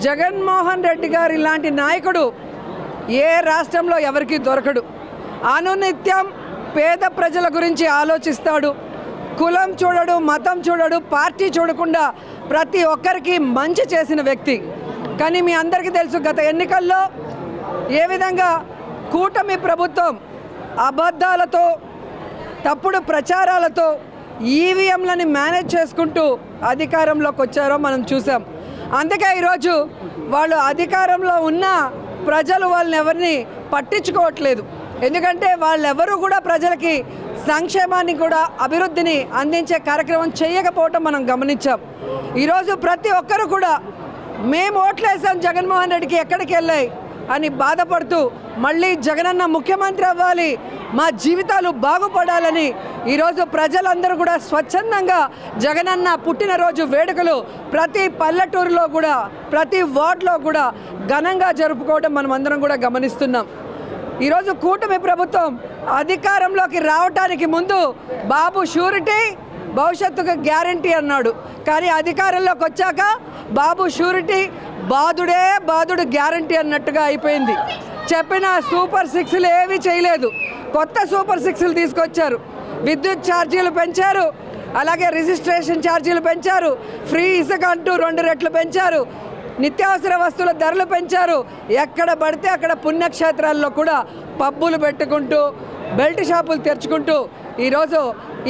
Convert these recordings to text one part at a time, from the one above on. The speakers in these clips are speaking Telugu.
జగన్మోహన్ రెడ్డి గారు ఇలాంటి నాయకుడు ఏ రాష్ట్రంలో ఎవరికి దొరకడు. అనునిత్యం పేద ప్రజల గురించి ఆలోచిస్తాడు. కులం చూడడు, మతం చూడడు, పార్టీ చూడకుండా ప్రతి ఒక్కరికి మంచి చేసిన వ్యక్తి. కానీ మీ అందరికీ తెలుసు, గత ఎన్నికల్లో ఏ విధంగా కూటమి ప్రభుత్వం అబద్ధాలతో, తప్పుడు ప్రచారాలతో ఈవీఎంలని మేనేజ్ చేసుకుంటూ అధికారంలోకి వచ్చారో మనం చూసాం. అందుకే ఈరోజు వాళ్ళు అధికారంలో ఉన్న ప్రజలు వాళ్ళని ఎవరిని పట్టించుకోవట్లేదు. ఎందుకంటే వాళ్ళెవరూ కూడా ప్రజలకి సంక్షేమాన్ని కూడా అభివృద్ధిని అందించే కార్యక్రమం చేయకపోవటం మనం గమనించాం. ఈరోజు ప్రతి ఒక్కరు కూడా మేము ఓట్లేసాం జగన్మోహన్ రెడ్డికి, ఎక్కడికి వెళ్ళాయి అని బాధపడుతూ మళ్ళీ జగనన్న ముఖ్యమంత్రి అవ్వాలి, మా జీవితాలు బాగుపడాలని ఈరోజు ప్రజలందరూ కూడా స్వచ్ఛందంగా జగనన్న పుట్టినరోజు వేడుకలు ప్రతి పల్లెటూరులో కూడా, ప్రతి వార్డులో కూడా ఘనంగా జరుపుకోవడం మనం అందరం కూడా గమనిస్తున్నాం. ఈరోజు కూటమి ప్రభుత్వం అధికారంలోకి రావటానికి ముందు బాబు షూరిటీ, భవిష్యత్తుకు గ్యారంటీ అన్నాడు. కానీ అధికారంలోకి వచ్చాక బాబు షూరిటీ, బాధుడే బాధుడు గ్యారంటీ అన్నట్టుగా అయిపోయింది. చెప్పిన సూపర్ సిక్స్లు ఏవి చేయలేదు. కొత్త సూపర్ సిక్స్లు తీసుకొచ్చారు. విద్యుత్ ఛార్జీలు పెంచారు, అలాగే రిజిస్ట్రేషన్ ఛార్జీలు పెంచారు, ఫ్రీ ఇసుక అంటూ 2 రెట్లు పెంచారు, నిత్యావసర వస్తువుల ధరలు పెంచారు. ఎక్కడ పడితే అక్కడ పుణ్యక్షేత్రాల్లో కూడా పబ్బులు పెట్టుకుంటూ, బెల్ట్ షాపులు తెరుచుకుంటూ ఈరోజు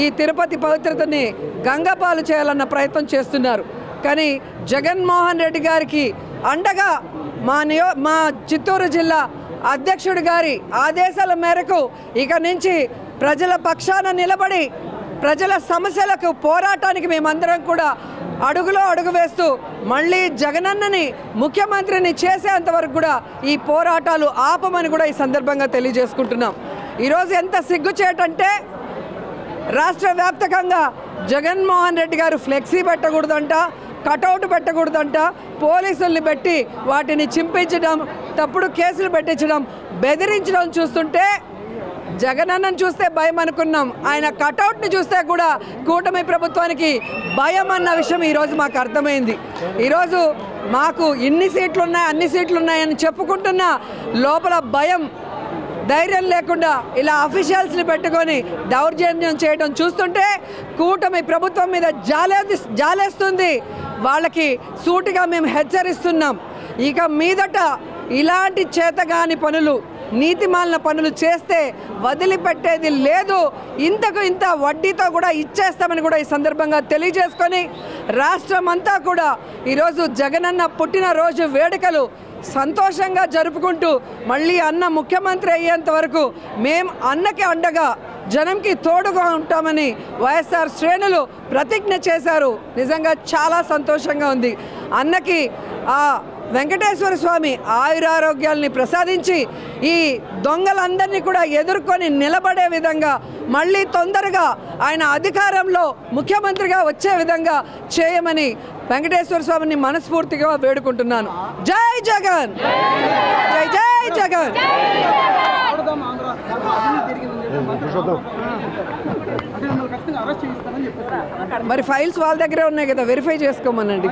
ఈ తిరుపతి పవిత్రతని గంగపాలు చేయాలన్న ప్రయత్నం చేస్తున్నారు. కానీ జగన్మోహన్ రెడ్డి గారికి అండగా మా చిత్తూరు జిల్లా అధ్యక్షుడి గారి ఆదేశాల మేరకు ఇక నుంచి ప్రజల పక్షాన నిలబడి ప్రజల సమస్యలకు పోరాటానికి మేమందరం కూడా అడుగులో అడుగు వేస్తూ మళ్ళీ జగనన్నని ముఖ్యమంత్రిని చేసేంతవరకు కూడా ఈ పోరాటాలు ఆపమని కూడా ఈ సందర్భంగా తెలియజేసుకుంటున్నాం. ఈరోజు ఎంత సిగ్గుచేటంటే రాష్ట్ర వ్యాప్తంగా జగన్మోహన్ రెడ్డి గారు ఫ్లెక్సీ పెట్టకూడదంట, కటౌట్ పెట్టకూడదంట, పోలీసుల్ని పెట్టి వాటిని చింపించడం, తప్పుడు కేసులు పెట్టించడం, బెదిరించడం చూస్తుంటే జగనన్నను చూస్తే భయం అనుకున్నాం. ఆయన కటౌట్ని చూస్తే కూడా కూటమి ప్రభుత్వానికి భయం అన్న విషయం ఈరోజు మాకు అర్థమైంది. ఈరోజు మాకు ఇన్ని సీట్లు ఉన్నాయి, అన్ని సీట్లు ఉన్నాయని చెప్పుకుంటున్న లోపల భయం, ధైర్యం లేకుండా ఇలా అఫీషియల్స్ని పెట్టుకొని దౌర్జన్యం చేయడం చూస్తుంటే కూటమి ప్రభుత్వం మీద జాలేస్తుంది. వాళ్ళకి సూటిగా మేము హెచ్చరిస్తున్నాం. ఇక మీదట ఇలాంటి చేతగాని పనులు, నీతిమాలిన పనులు చేస్తే వదిలిపెట్టేది లేదు. ఇంతకు ఇంత వడ్డీతో కూడా ఇచ్చేస్తామని కూడా ఈ సందర్భంగా తెలియజేసుకొని రాష్ట్రం అంతా కూడా ఈరోజు జగనన్న పుట్టినరోజు వేడుకలు సంతోషంగా జరుపుకుంటూ మళ్ళీ అన్న ముఖ్యమంత్రి అయ్యేంత వరకు మేము అన్నకి అండగా, జనంకి తోడుగా ఉంటామని వైఎస్ఆర్ శ్రేణులు ప్రతిజ్ఞ చేశారు. నిజంగా చాలా సంతోషంగా ఉంది. అన్నకి ఆ వెంకటేశ్వర స్వామి ఆయురారోగ్యాల్ని ప్రసాదించి ఈ దొంగలందరినీ కూడా ఎదుర్కొని నిలబడే విధంగా మళ్ళీ తొందరగా ఆయన అధికారంలో ముఖ్యమంత్రిగా వచ్చే విధంగా చేయమని వెంకటేశ్వర స్వామిని మనస్ఫూర్తిగా వేడుకుంటున్నాను. జై జగన్, జై జై జగన్. మరి ఫైల్స్ వాళ్ళ దగ్గరే ఉన్నాయి కదా, వెరిఫై చేసుకోమనండి.